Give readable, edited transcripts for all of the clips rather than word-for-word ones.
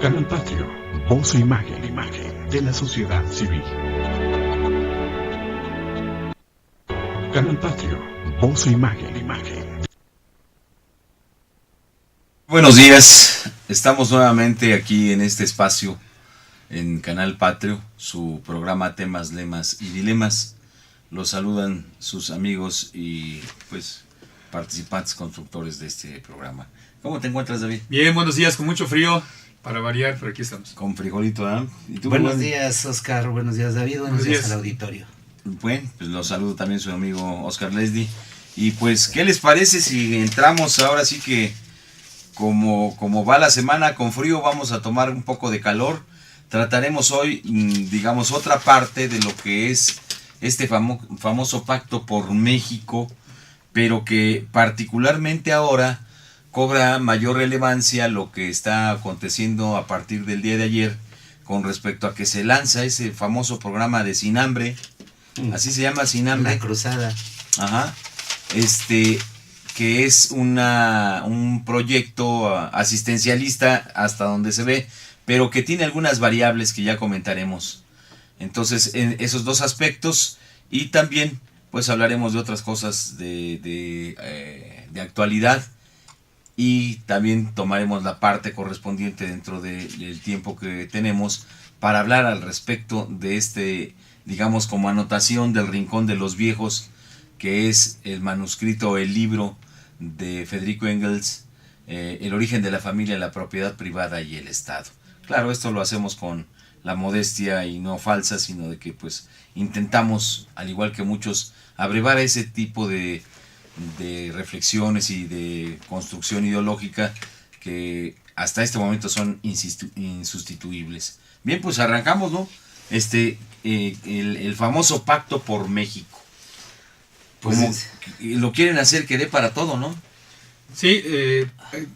Canal Patrio, voz e imagen de la sociedad civil. Canal Patrio, voz e imagen. Buenos días, estamos nuevamente aquí en este espacio en Canal Patrio, su programa Temas, Lemas y Dilemas. Los saludan sus amigos y pues participantes constructores de este programa. ¿Cómo te encuentras, David? Bien, buenos días, con mucho frío, para variar, pero aquí estamos. Con frijolito, ¿eh? ¿Y tú, buenos días, Oscar, buenos días, David, buenos días al auditorio. Bueno, pues los saludo también su amigo Oscar Leslie. Y pues, ¿qué les parece si entramos ahora sí que como va la semana con frío, vamos a tomar un poco de calor? Trataremos hoy, digamos, otra parte de lo que es este famoso Pacto por México, pero que particularmente ahora cobra mayor relevancia lo que está aconteciendo a partir del día de ayer con respecto a que se lanza ese famoso programa de Sin Hambre, así se llama, Sin Hambre. Una cruzada. Ajá. Que es un proyecto asistencialista hasta donde se ve, pero que tiene algunas variables que ya comentaremos. Entonces, en esos dos aspectos, y también pues hablaremos de otras cosas de actualidad, y también tomaremos la parte correspondiente dentro del tiempo que tenemos para hablar al respecto de este, digamos, como anotación del Rincón de los Viejos, que es el manuscrito, el libro de Federico Engels, El origen de la familia, la propiedad privada y el Estado. Claro, esto lo hacemos con la modestia y no falsa, sino de que pues intentamos, al igual que muchos, abrevar ese tipo de reflexiones y de construcción ideológica que hasta este momento son insustituibles. Bien, pues arrancamos, ¿no? El famoso Pacto por México. Como lo quieren hacer que dé para todo, ¿no? Sí,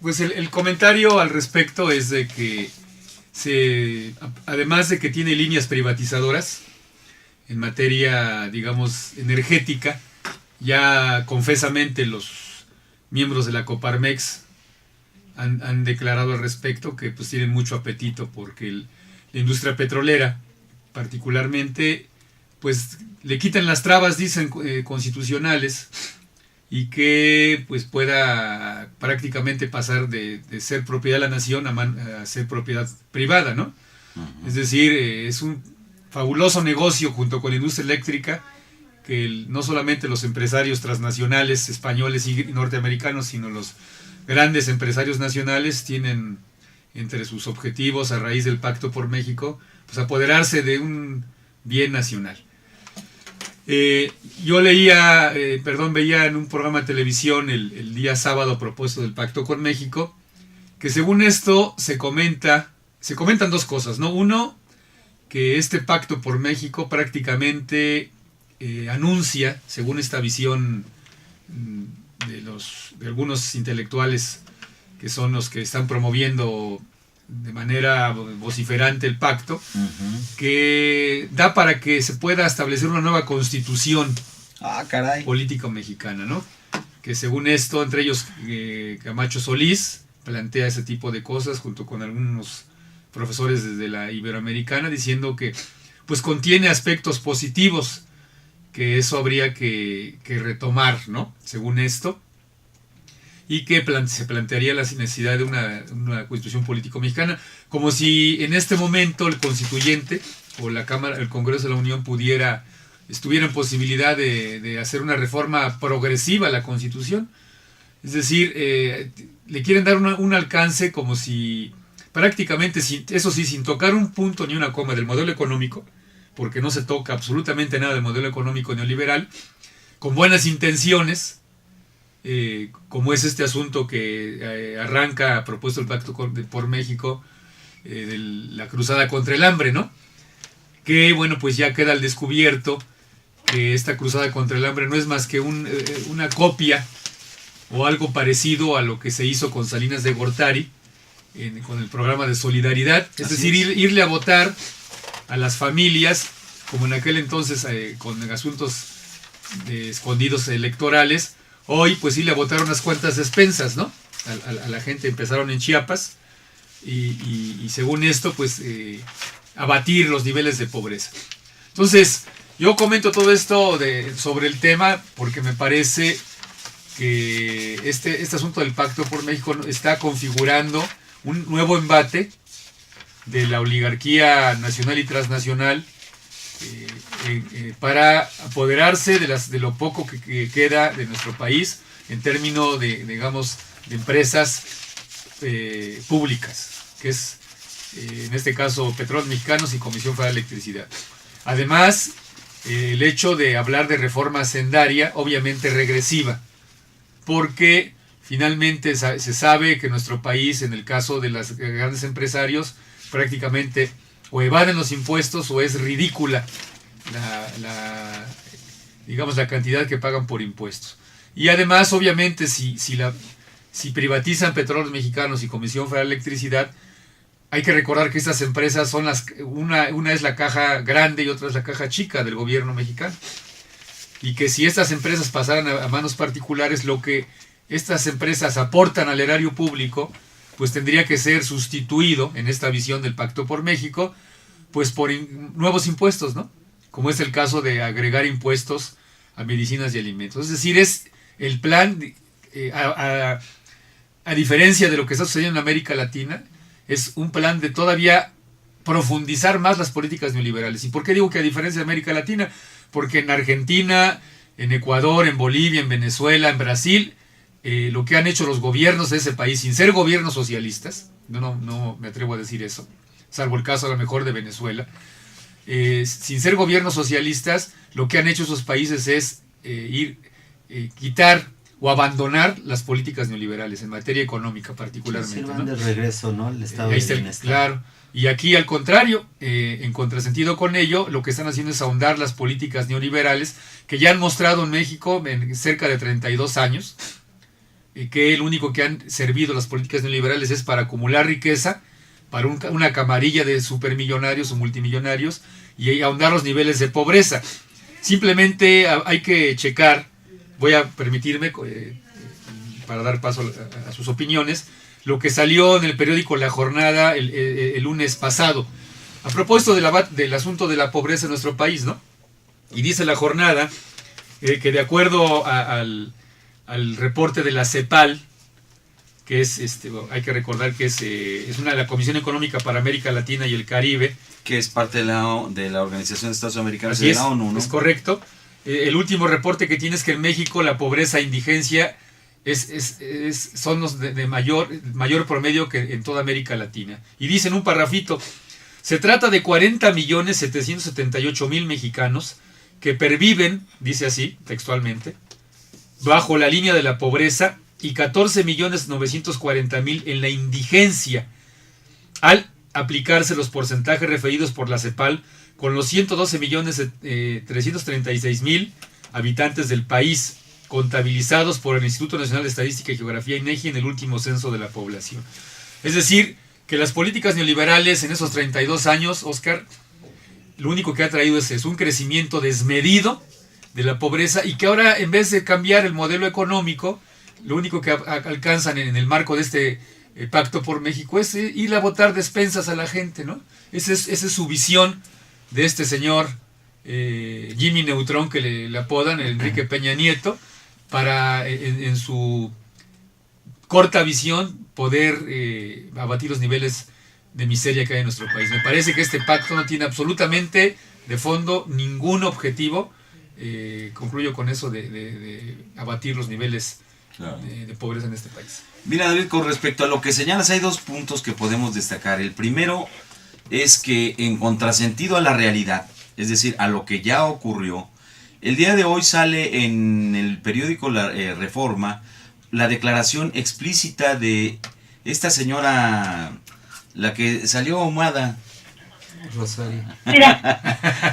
pues el comentario al respecto es de que además de que tiene líneas privatizadoras en materia, digamos, energética, ya confesamente los miembros de la Coparmex han declarado al respecto que pues tienen mucho apetito porque la industria petrolera particularmente pues le quitan las trabas, dicen, constitucionales, y que pues pueda prácticamente pasar de ser propiedad de la nación a ser propiedad privada, ¿no? Uh-huh. Es decir, es un fabuloso negocio junto con la industria eléctrica que no solamente los empresarios transnacionales españoles y norteamericanos, sino los grandes empresarios nacionales tienen entre sus objetivos a raíz del Pacto por México, pues apoderarse de un bien nacional. Yo veía en un programa de televisión el día sábado a propósito del Pacto con México, que según esto se comentan dos cosas, ¿no? Uno, que este Pacto por México prácticamente anuncia, según esta visión de algunos intelectuales que son los que están promoviendo de manera vociferante el pacto, uh-huh, que da para que se pueda establecer una nueva constitución política mexicana, ¿no? Que según esto, entre ellos Camacho Solís plantea ese tipo de cosas junto con algunos profesores desde la Iberoamericana, diciendo que pues contiene aspectos positivos, que eso habría que retomar, ¿no? Según esto, y que se plantearía la necesidad de una constitución político mexicana, como si en este momento el constituyente o la Cámara, el Congreso de la Unión estuviera en posibilidad de hacer una reforma progresiva a la Constitución. Es decir, le quieren dar un alcance como si prácticamente, eso sí, sin tocar un punto ni una coma del modelo económico, porque no se toca absolutamente nada del modelo económico neoliberal, con buenas intenciones, como es este asunto que arranca a propósito del Pacto por México, de la cruzada contra el hambre, ¿no? Que, bueno, pues ya queda al descubierto que esta cruzada contra el hambre no es más que una copia o algo parecido a lo que se hizo con Salinas de Gortari, con el programa de solidaridad, es decir, irle a votar a las familias, como en aquel entonces con asuntos escondidos electorales. Hoy pues sí le votaron unas cuantas despensas, ¿no? A la gente. Empezaron en Chiapas y según esto, pues abatir los niveles de pobreza. Entonces, yo comento todo esto sobre el tema porque me parece que este asunto del Pacto por México está configurando un nuevo embate de la oligarquía nacional y transnacional para apoderarse de lo poco que queda de nuestro país en términos digamos, de empresas públicas, que es en este caso Petróleos Mexicanos y Comisión Federal de Electricidad. Además, el hecho de hablar de reforma hacendaria, obviamente regresiva, porque finalmente se sabe que nuestro país, en el caso de los grandes empresarios, prácticamente o evaden los impuestos o es ridícula digamos, la cantidad que pagan por impuestos. Y además, obviamente, si privatizan Petróleos Mexicanos y Comisión Federal de Electricidad, hay que recordar que estas empresas son una es la caja grande y otra es la caja chica del gobierno mexicano. Y que si estas empresas pasaran a manos particulares, lo que estas empresas aportan al erario público, pues tendría que ser sustituido, en esta visión del Pacto por México, pues por nuevos impuestos, ¿no? Como es el caso de agregar impuestos a medicinas y alimentos. Es decir, es el plan, a diferencia de lo que está sucediendo en América Latina, es un plan de todavía profundizar más las políticas neoliberales. ¿Y por qué digo que a diferencia de América Latina? Porque en Argentina, en Ecuador, en Bolivia, en Venezuela, en Brasil, lo que han hecho los gobiernos de ese país, sin ser gobiernos socialistas, no me atrevo a decir eso, salvo el caso a lo mejor de Venezuela, sin ser gobiernos socialistas, lo que han hecho esos países es quitar o abandonar las políticas neoliberales en materia económica particularmente. Sí, van de regreso, ¿no? El estado de bienestar. Claro. Y aquí, al contrario, en contrasentido con ello, lo que están haciendo es ahondar las políticas neoliberales que ya han mostrado en México en cerca de 32 años, que el único que han servido las políticas neoliberales es para acumular riqueza, para una camarilla de supermillonarios o multimillonarios y ahondar los niveles de pobreza. Simplemente hay que checar, voy a permitirme, para dar paso a sus opiniones, lo que salió en el periódico La Jornada el lunes pasado, a propósito del asunto de la pobreza en nuestro país, ¿no? Y dice La Jornada que de acuerdo al reporte de la CEPAL, que es, hay que recordar que es la Comisión Económica para América Latina y el Caribe, que es parte de la Organización de Estados Americanos y de la ONU, ¿no? Es correcto. El último reporte que tiene es que en México la pobreza e indigencia son los de mayor promedio que en toda América Latina. Y dice en un parrafito, se trata de 40.778.000 mexicanos que perviven, dice así textualmente, bajo la línea de la pobreza y 14.940.000 en la indigencia, al aplicarse los porcentajes referidos por la CEPAL con los 112.336.000 habitantes del país, contabilizados por el Instituto Nacional de Estadística y Geografía INEGI en el último censo de la población. Es decir, que las políticas neoliberales en esos 32 años, Oscar, lo único que ha traído es un crecimiento desmedido de la pobreza y que ahora, en vez de cambiar el modelo económico, lo único que alcanzan en el marco de este Pacto por México es ir a botar despensas a la gente, ¿no? Esa es su visión de este señor Jimmy Neutrón, que le apodan, Enrique Peña Nieto, para en su corta visión poder abatir los niveles de miseria que hay en nuestro país. Me parece que este pacto no tiene absolutamente de fondo ningún objetivo, concluyo con eso, de abatir los niveles de pobreza en este país. Mira, David, con respecto a lo que señalas, hay dos puntos que podemos destacar. El primero es que, en contrasentido a la realidad, es decir, a lo que ya ocurrió, el día de hoy sale en el periódico Reforma la declaración explícita de esta señora, la que salió ahumada,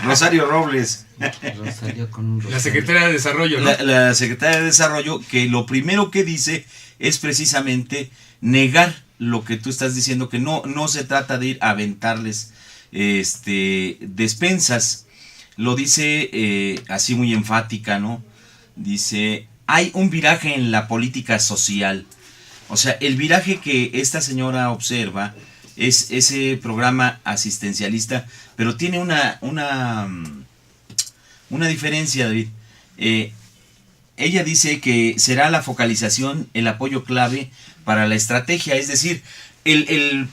Rosario Robles, la secretaria de Desarrollo, ¿no? La secretaria de Desarrollo, que lo primero que dice es precisamente negar lo que tú estás diciendo, que no se trata de ir a aventarles despensas. Lo dice así muy enfática, ¿no? Dice, hay un viraje en la política social. O sea, el viraje que esta señora observa es ese programa asistencialista, pero tiene una diferencia, David. Ella dice que será la focalización el apoyo clave para la estrategia, es decir, el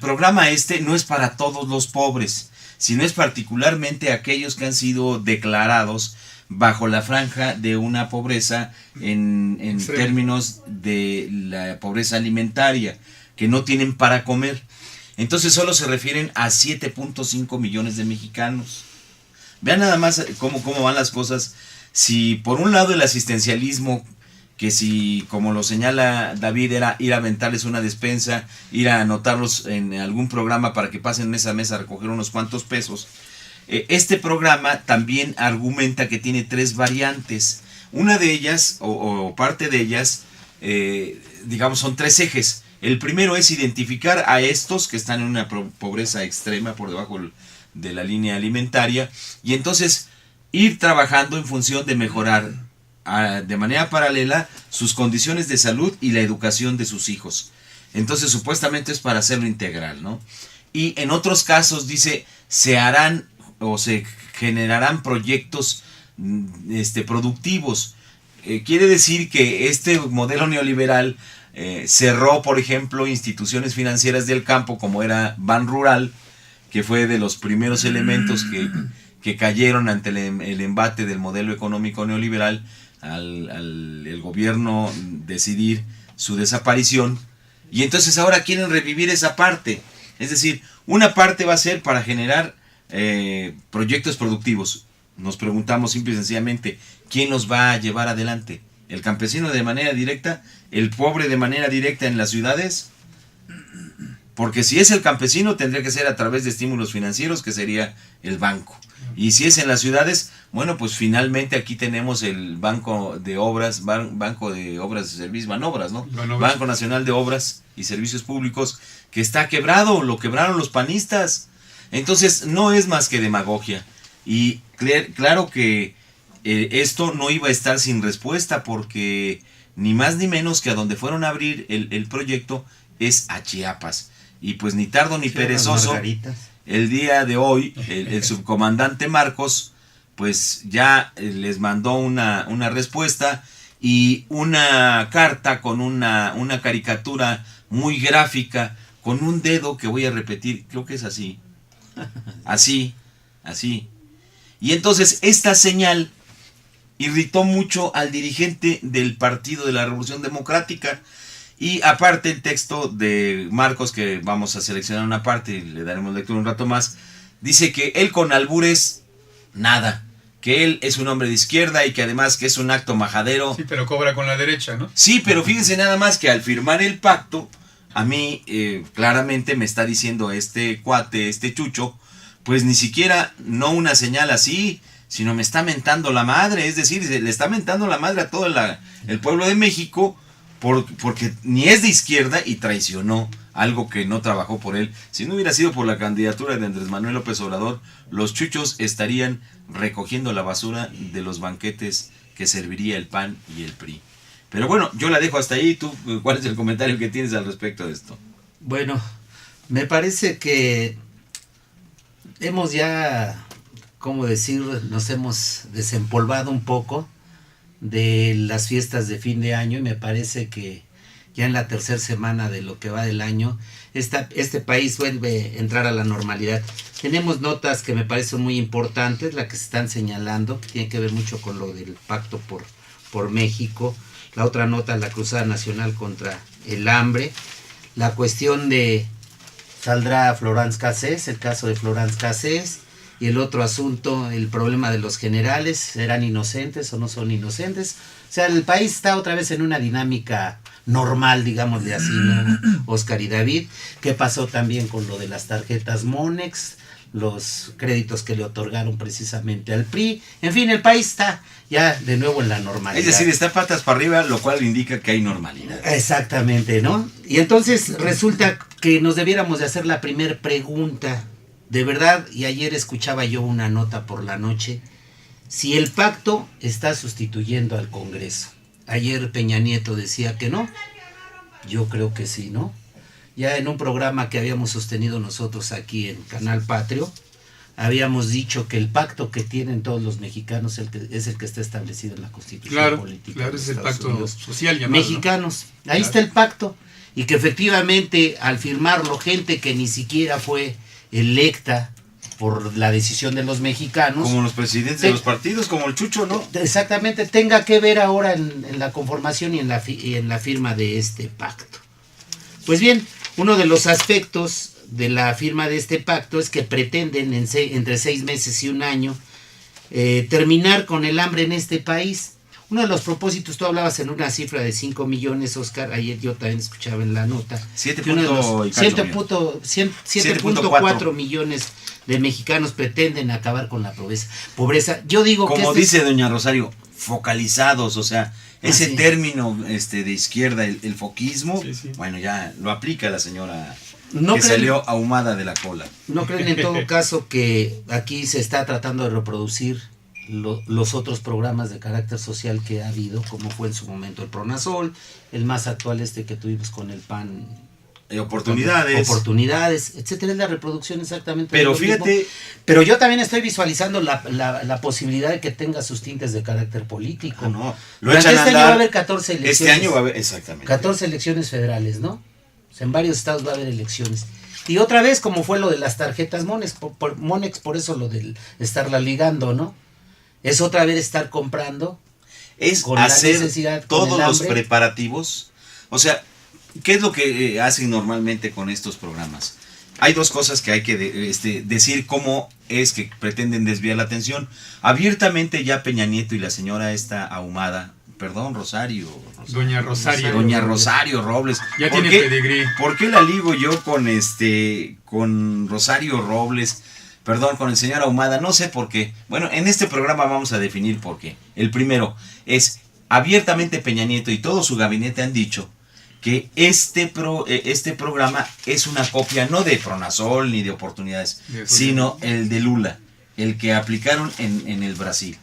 programa no es para todos los pobres, sino es particularmente aquellos que han sido declarados bajo la franja de una pobreza en términos de la pobreza alimentaria, que no tienen para comer. Entonces solo se refieren a 7.5 millones de mexicanos. Vean nada más cómo van las cosas. Si por un lado el asistencialismo, que si, como lo señala David, era ir a aventarles una despensa, ir a anotarlos en algún programa para que pasen mes a mes a recoger unos cuantos pesos, este programa también argumenta que tiene 3 variantes. Una de ellas, o parte de ellas, digamos, son 3 ejes. El primero es identificar a estos que están en una pobreza extrema por debajo de la línea alimentaria, y entonces ir trabajando en función de mejorar de manera paralela sus condiciones de salud y la educación de sus hijos. Entonces supuestamente es para hacerlo integral, ¿no? Y en otros casos dice, se harán o se generarán proyectos productivos. Quiere decir que este modelo neoliberal cerró, por ejemplo, instituciones financieras del campo, como era Ban Rural, que fue de los primeros elementos que cayeron ante el embate del modelo económico neoliberal, al gobierno decidir su desaparición. Y entonces ahora quieren revivir esa parte. Es decir, una parte va a ser para generar proyectos productivos. Nos preguntamos simple y sencillamente, ¿quién los va a llevar adelante? ¿El campesino de manera directa? ¿El pobre de manera directa en las ciudades? Porque si es el campesino, tendría que ser a través de estímulos financieros, que sería el banco. Y si es en las ciudades, bueno, pues finalmente aquí tenemos el Banco de Obras, Banco de Obras y Servicios, Banobras, ¿no? Banco Nacional de Obras y Servicios Públicos, que está quebrado, lo quebraron los panistas. Entonces no es más que demagogia. Y claro que esto no iba a estar sin respuesta, porque ni más ni menos que a donde fueron a abrir el proyecto es a Chiapas. Y pues ni tardo ni perezoso, el día de hoy el subcomandante Marcos pues ya les mandó una respuesta y una carta con una caricatura muy gráfica, con un dedo que voy a repetir, creo que es así. Así. Y entonces esta señal irritó mucho al dirigente del Partido de la Revolución Democrática. Y aparte el texto de Marcos, que vamos a seleccionar una parte y le daremos lectura un rato más, dice que él con albures, nada. Que él es un hombre de izquierda y que además que es un acto majadero. Sí, pero cobra con la derecha, ¿no? Sí, pero fíjense nada más que al firmar el pacto, a mí claramente me está diciendo este cuate, este chucho, pues ni siquiera no una señal así, sino me está mentando la madre. Es decir, le está mentando la madre a todo el pueblo de México, porque ni es de izquierda y traicionó algo que no trabajó por él. Si no hubiera sido por la candidatura de Andrés Manuel López Obrador, los chuchos estarían recogiendo la basura de los banquetes que serviría el PAN y el PRI. Pero bueno, yo la dejo hasta ahí. ¿Tú cuál es el comentario que tienes al respecto de esto? Bueno, me parece que hemos ya, ¿cómo decir? Nos hemos desempolvado un poco de las fiestas de fin de año, y me parece que ya en la tercera semana de lo que va del año, este país vuelve a entrar a la normalidad. Tenemos notas que me parecen muy importantes, la que se están señalando, que tiene que ver mucho con lo del pacto por México. La otra nota, la Cruzada Nacional contra el Hambre. La cuestión de, saldrá Florence Cassés, el caso de Florence Cassés. Y el otro asunto, el problema de los generales, ¿serán inocentes o no son inocentes? O sea, el país está otra vez en una dinámica normal, digámosle así, ¿no? Oscar y David. ¿Qué pasó también con lo de las tarjetas Monex? Los créditos que le otorgaron precisamente al PRI. En fin, el país está ya de nuevo en la normalidad. Es decir, está patas para arriba, lo cual indica que hay normalidad. Exactamente, ¿no? Y entonces resulta que nos debiéramos de hacer la primer pregunta. De verdad, y ayer escuchaba yo una nota por la noche, si el pacto está sustituyendo al Congreso. Ayer Peña Nieto decía que no, yo creo que sí, ¿no? ya en un programa que habíamos sostenido nosotros aquí en Canal Patrio, habíamos dicho que el pacto que tienen todos los mexicanos es el que está establecido en la Constitución política. Claro, es el pacto Unidos social llamado, mexicanos. ¿no? Ahí Claro. está el pacto. Y que efectivamente al firmarlo gente que ni siquiera fue electa por la decisión de los mexicanos, Como los presidentes de los partidos, como el Chucho, ¿no? exactamente, tenga que ver ahora en la conformación y en la firma de este pacto. Pues bien, uno de los aspectos de la firma de este pacto es que pretenden entre 6 meses y un año terminar con el hambre en este país. Uno de los propósitos, tú hablabas en una cifra de 5 millones, Oscar, ayer yo también escuchaba en la nota, 7.4 millones de mexicanos pretenden acabar con la pobreza. Yo digo Como que dice doña Rosario, focalizados, o sea, ese sí. término de izquierda, el foquismo, Sí. bueno, ya lo aplica la señora no que creen, salió ahumada de la cola. no creen en todo caso que aquí se está tratando de reproducir los otros programas de carácter social que ha habido, como fue en su momento el Pronasol, el más actual que tuvimos con el PAN. Oportunidades, etcétera, es la reproducción exactamente. Pero de lo fíjate, mismo. Pero yo también estoy visualizando la posibilidad de que tenga sus tintes de carácter político. no, lo Durante echan a este año va a andar. haber 14 elecciones. Este año va a haber, exactamente. 14 elecciones federales, ¿no? O sea, en varios estados va a haber elecciones. Y otra vez, como fue lo de las tarjetas Monex, por eso lo del estarla ligando, ¿no? Es otra vez estar comprando. Es con la hacer necesidad, con todos el los hambre. preparativos. O sea, ¿qué es lo que hacen normalmente con estos programas? Hay dos cosas que hay que decir cómo es que pretenden desviar la atención. Abiertamente ya Peña Nieto y la señora esta ahumada, perdón, Doña Rosario. Doña Rosario Robles. Ya ¿Por tiene qué- pedigrí. ¿Por qué la ligo yo con Rosario Robles? Perdón, con el señor Ahumada, no sé por qué. Bueno, en este programa vamos a definir por qué. El primero es, abiertamente Peña Nieto y todo su gabinete han dicho que este programa es una copia no de Pronasol ni de Oportunidades, sino el de Lula, el que aplicaron en el Brasil.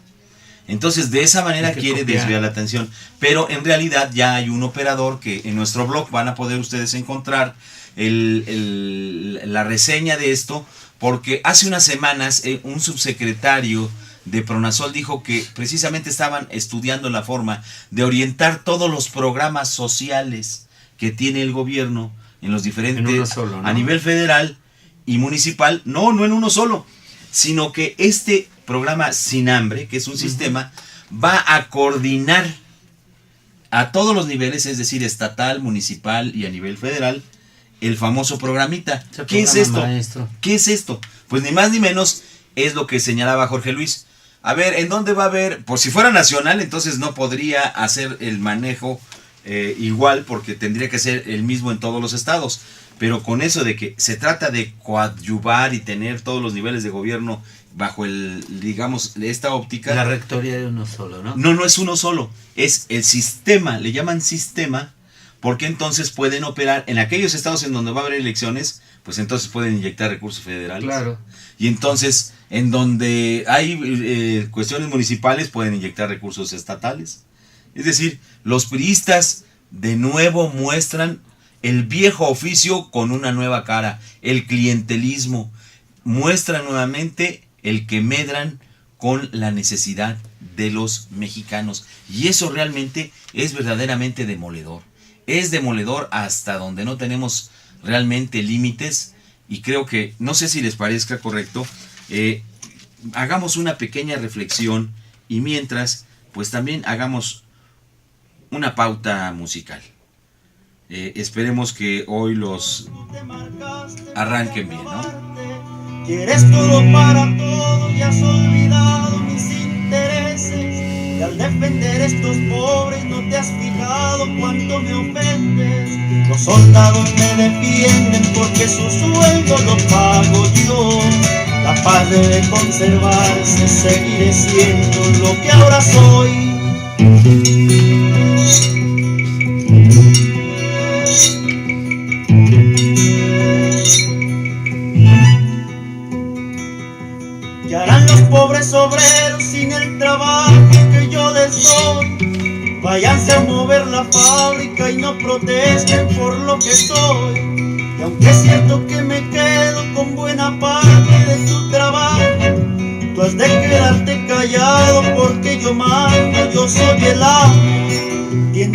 Entonces, de esa manera quiere desviar la atención. Pero en realidad ya hay un operador que en nuestro blog van a poder ustedes encontrar la reseña de esto, porque hace unas semanas un subsecretario de Pronasol dijo que precisamente estaban estudiando la forma de orientar todos los programas sociales que tiene el gobierno en los diferentes, En uno solo, ¿no? a nivel federal y municipal, no en uno solo, sino que este programa Sin Hambre, que es un sistema, va a coordinar a todos los niveles, es decir, estatal, municipal y a nivel federal, el famoso programita. ¿Qué es esto? Maestro. ¿Qué es esto? Pues ni más ni menos es lo que señalaba Jorge Luis. A ver, ¿en dónde va a haber? Pues si fuera nacional, entonces no podría hacer el manejo igual, porque tendría que ser el mismo en todos los estados. Pero con eso de que se trata de coadyuvar y tener todos los niveles de gobierno bajo esta óptica. La rectoría de uno solo, ¿no? No es uno solo, es el sistema, le llaman sistema, porque entonces pueden operar en aquellos estados en donde va a haber elecciones, pues entonces pueden inyectar recursos federales. Claro. Y entonces, en donde hay cuestiones municipales, pueden inyectar recursos estatales. Es decir, los priistas de nuevo muestran el viejo oficio con una nueva cara, el clientelismo. Muestran nuevamente el que medran con la necesidad de los mexicanos. Y eso realmente es verdaderamente demoledor. Es demoledor hasta donde no tenemos realmente límites. Y creo que, no sé si les parezca correcto, hagamos una pequeña reflexión y mientras, pues también hagamos una pauta musical. Esperemos que hoy los arranquen bien, ¿no? Quieres todo para todo y has olvidado mis intereses. Y al defender estos pobres no te has fijado cuánto me ofendes. Los soldados me defienden porque su sueldo lo pago yo. La paz debe conservarse, seguiré siendo lo que ahora soy. ¿Qué harán los pobres obreros sin el trabajo que yo les doy? Váyanse a mover la fábrica y no protesten por lo que soy.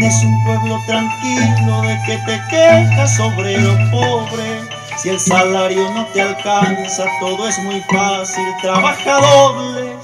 Tienes un pueblo tranquilo, de que te quejas, obrero pobre. Si el salario no te alcanza, todo es muy fácil, trabaja doble.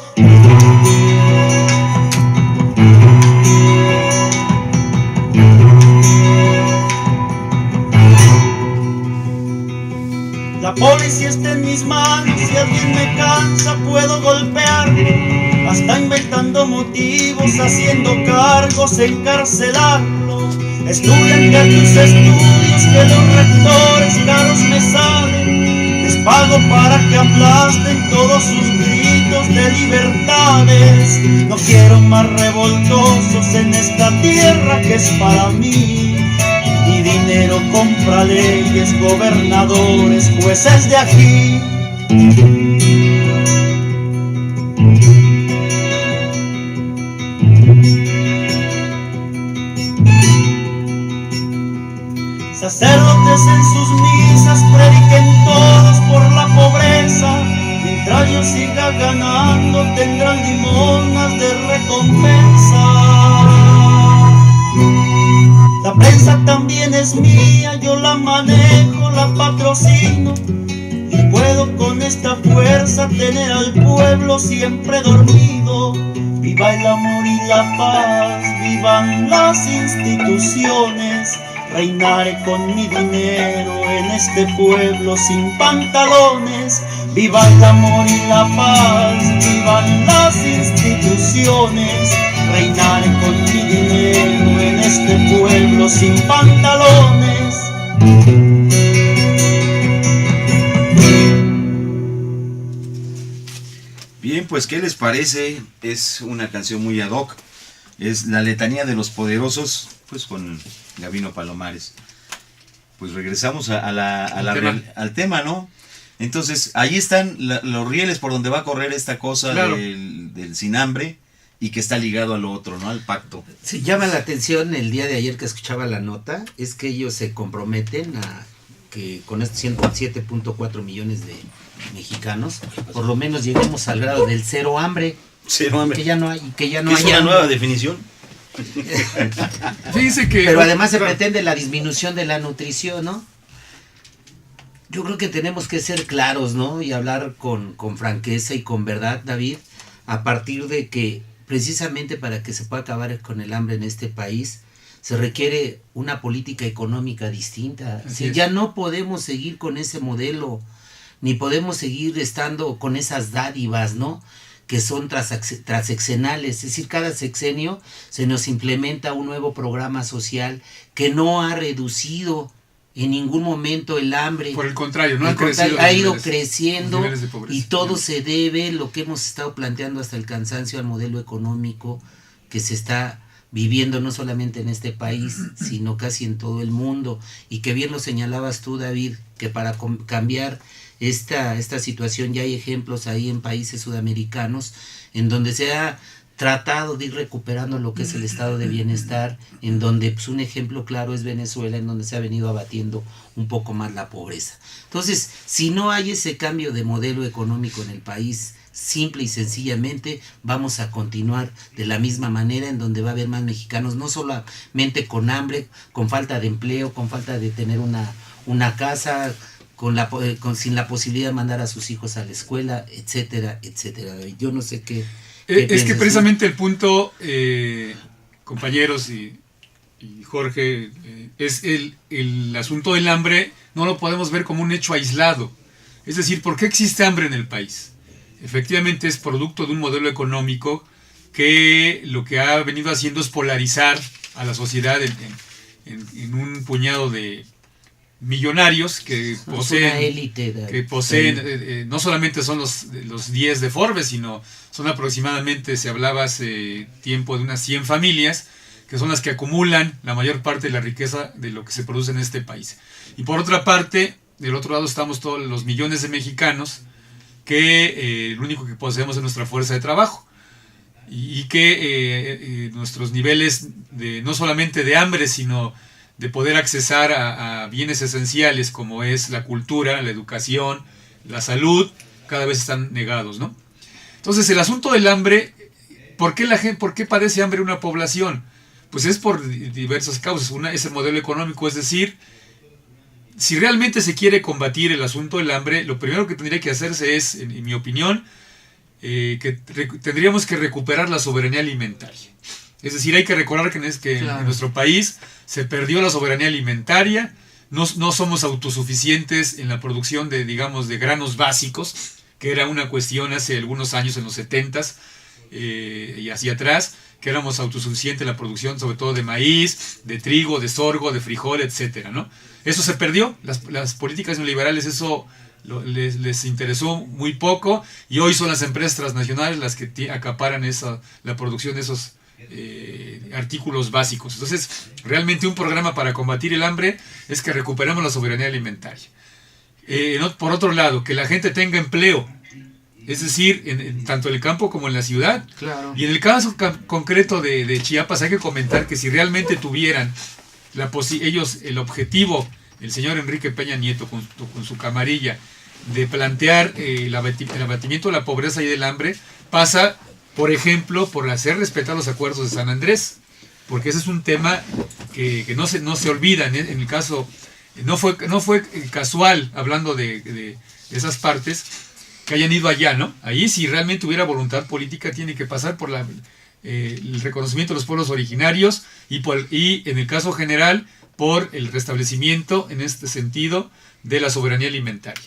La policía está en mis manos, si alguien me cansa puedo golpearlo, hasta inventando motivos, haciendo cargos, encarcelarlo. Estudian que tus estudios, que los rectores caros me salen, les pago para que aplasten todos sus gritos de libertades. No quiero más revoltosos en esta tierra que es para mí. Mi dinero compra leyes, gobernadores, jueces de aquí. Sacerdotes en sus misas prediquen todos por la pobreza. Mientras yo siga ganando tendrán limonas de recompensa. La prensa también es mía, yo la manejo, la patrocino. Y puedo con esta fuerza tener al pueblo siempre dormido. Viva el amor y la paz, vivan las instituciones. Reinaré con mi dinero en este pueblo sin pantalones. Viva el amor y la paz, vivan las instituciones. Reinaré con mi dinero en este pueblo sin pantalones. Bien, pues ¿qué les parece? Es una canción muy ad hoc. Es la letanía de los poderosos, pues con Gabino Palomares. Pues regresamos al tema, ¿no? Entonces, ahí están los rieles por donde va a correr esta cosa, claro, del sin hambre, y que está ligado al otro, ¿no? Al pacto. Sí, llama la atención el día de ayer que escuchaba la nota, es que ellos se comprometen a que con estos 107.4 millones de mexicanos, por lo menos lleguemos al grado del cero hambre. Cero hambre. Que ya no hay, que ya no hay. ¿Es una nueva definición? Fíjense que... Pero además se pretende la disminución de la nutrición, ¿no? Yo creo que tenemos que ser claros, ¿no? Y hablar con franqueza y con verdad, David, a partir de que precisamente para que se pueda acabar con el hambre en este país, se requiere una política económica distinta. Si ya no podemos seguir con ese modelo, ni podemos seguir estando con esas dádivas, ¿no?, que son transeccionales, es decir, cada sexenio se nos implementa un nuevo programa social que no ha reducido en ningún momento el hambre. Por el contrario, no ha ido creciendo, y todo se debe, lo que hemos estado planteando hasta el cansancio, al modelo económico que se está viviendo no solamente en este país, sino casi en todo el mundo, y que bien lo señalabas tú, David, que para cambiar esta situación ya hay ejemplos ahí en países sudamericanos en donde se ha tratado de ir recuperando lo que es el estado de bienestar, en donde pues, un ejemplo claro es Venezuela, en donde se ha venido abatiendo un poco más la pobreza. Entonces, si no hay ese cambio de modelo económico en el país, simple y sencillamente vamos a continuar de la misma manera, en donde va a haber más mexicanos, no solamente con hambre, con falta de empleo, con falta de tener una casa, sin la posibilidad de mandar a sus hijos a la escuela, etcétera, etcétera. Yo no sé qué es que precisamente el punto, compañeros y Jorge, es el asunto del hambre. No lo podemos ver como un hecho aislado. Es decir, ¿por qué existe hambre en el país? Efectivamente es producto de un modelo económico que lo que ha venido haciendo es polarizar a la sociedad en un puñado de millonarios que poseen, no solamente son los 10 de Forbes, sino son aproximadamente, se hablaba hace tiempo, de unas 100 familias que son las que acumulan la mayor parte de la riqueza de lo que se produce en este país. Y por otra parte, del otro lado estamos todos los millones de mexicanos que lo único que poseemos es nuestra fuerza de trabajo, y que nuestros niveles no solamente de hambre, sino de poder accesar a bienes esenciales como es la cultura, la educación, la salud, cada vez están negados, ¿no? Entonces, el asunto del hambre, ¿por qué padece hambre una población? pues es por diversas causas. Una es el modelo económico, es decir, si realmente se quiere combatir el asunto del hambre, lo primero que tendría que hacerse es, en mi opinión, tendríamos que recuperar la soberanía alimentaria. Es decir, hay que recordar que en nuestro país se perdió la soberanía alimentaria, no somos autosuficientes en la producción de, digamos, de granos básicos, que era una cuestión hace algunos años, en los 70s y hacia atrás, que éramos autosuficientes en la producción sobre todo de maíz, de trigo, de sorgo, de frijol, etcétera, ¿no? Eso se perdió, las políticas neoliberales eso les interesó muy poco, y hoy son las empresas transnacionales las que acaparan la producción de esos artículos básicos. Entonces, realmente un programa para combatir el hambre es que recuperemos la soberanía alimentaria. Por otro lado, que la gente tenga empleo, es decir, tanto en el campo como en la ciudad. Claro. Y en el caso concreto de Chiapas hay que comentar que si realmente tuvieran ellos el objetivo, el señor Enrique Peña Nieto con su camarilla, de plantear el abatimiento de la pobreza y del hambre, pasa, por ejemplo, por hacer respetar los acuerdos de San Andrés, porque ese es un tema que no se olvida. En el caso, no fue casual, hablando de esas partes, que hayan ido allá, ¿no? Ahí, si realmente hubiera voluntad política, tiene que pasar por el reconocimiento de los pueblos originarios y en el caso general, por el restablecimiento, en este sentido, de la soberanía alimentaria.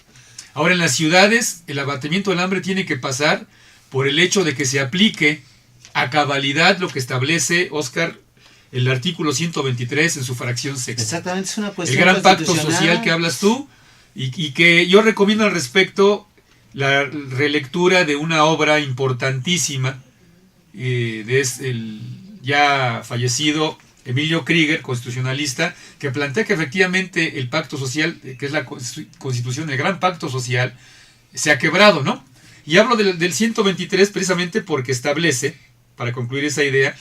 Ahora, en las ciudades, el abatimiento del hambre tiene que pasar por el hecho de que se aplique a cabalidad lo que establece, Óscar, el artículo 123 en su fracción sexta. Exactamente, es una cuestión el gran pacto constitucional social que hablas tú, y que yo recomiendo al respecto la relectura de una obra importantísima de el ya fallecido Emilio Krieger, constitucionalista, que plantea que efectivamente el pacto social, que es la constitución, el gran pacto social, se ha quebrado, ¿no? Y hablo del 123 precisamente porque establece, para concluir esa idea,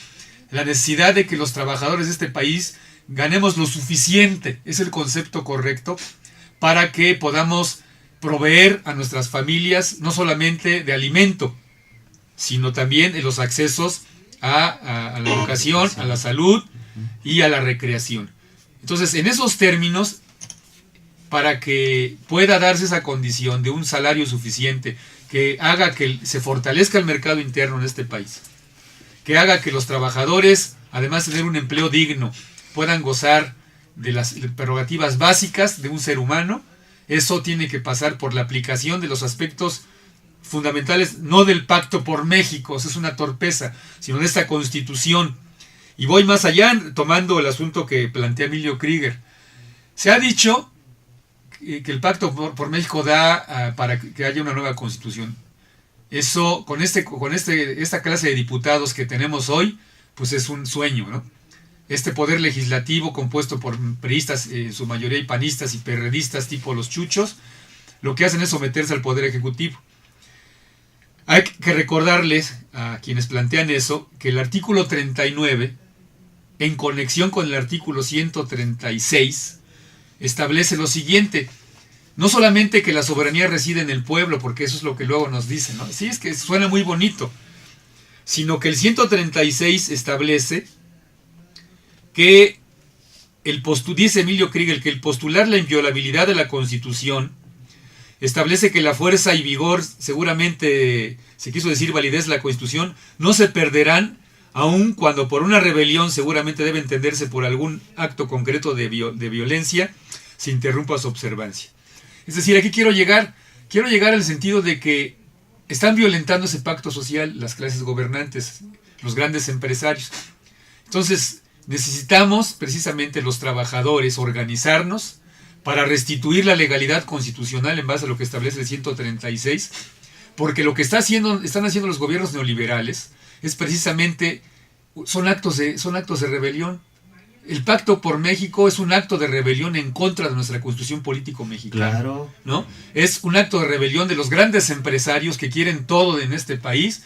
la necesidad de que los trabajadores de este país ganemos lo suficiente, es el concepto correcto, para que podamos proveer a nuestras familias no solamente de alimento, sino también de los accesos a la educación, a la salud y a la recreación. Entonces, en esos términos, para que pueda darse esa condición de un salario suficiente que haga que se fortalezca el mercado interno en este país, que haga que los trabajadores, además de tener un empleo digno, puedan gozar de las prerrogativas básicas de un ser humano, eso tiene que pasar por la aplicación de los aspectos fundamentales, no del Pacto por México, eso es una torpeza, sino de esta Constitución. Y voy más allá, tomando el asunto que plantea Emilio Krieger. Se ha dicho que el Pacto por México da para que haya una nueva Constitución. Eso, con esta clase de diputados que tenemos hoy, pues es un sueño, ¿no? Este poder legislativo compuesto por priistas, en su mayoría, y panistas y perredistas tipo los chuchos, lo que hacen es someterse al poder ejecutivo. Hay que recordarles a quienes plantean eso que el artículo 39, en conexión con el artículo 136, establece lo siguiente: no solamente que la soberanía reside en el pueblo, porque eso es lo que luego nos dicen, ¿no? Sí, es que suena muy bonito, sino que el 136 establece que dice Emilio Krieger, que el postular la inviolabilidad de la Constitución establece que la fuerza y vigor, seguramente se quiso decir validez de la Constitución, no se perderán, aun cuando por una rebelión, seguramente debe entenderse por algún acto concreto de violencia, se interrumpa su observancia. Es decir, aquí quiero llegar al sentido de que están violentando ese pacto social las clases gobernantes, los grandes empresarios. Entonces, necesitamos precisamente los trabajadores organizarnos para restituir la legalidad constitucional en base a lo que establece el 136, porque lo que están haciendo los gobiernos neoliberales es precisamente, son actos de rebelión. El Pacto por México es un acto de rebelión en contra de nuestra Constitución político mexicana. Claro. ¿No? Es un acto de rebelión de los grandes empresarios que quieren todo en este país,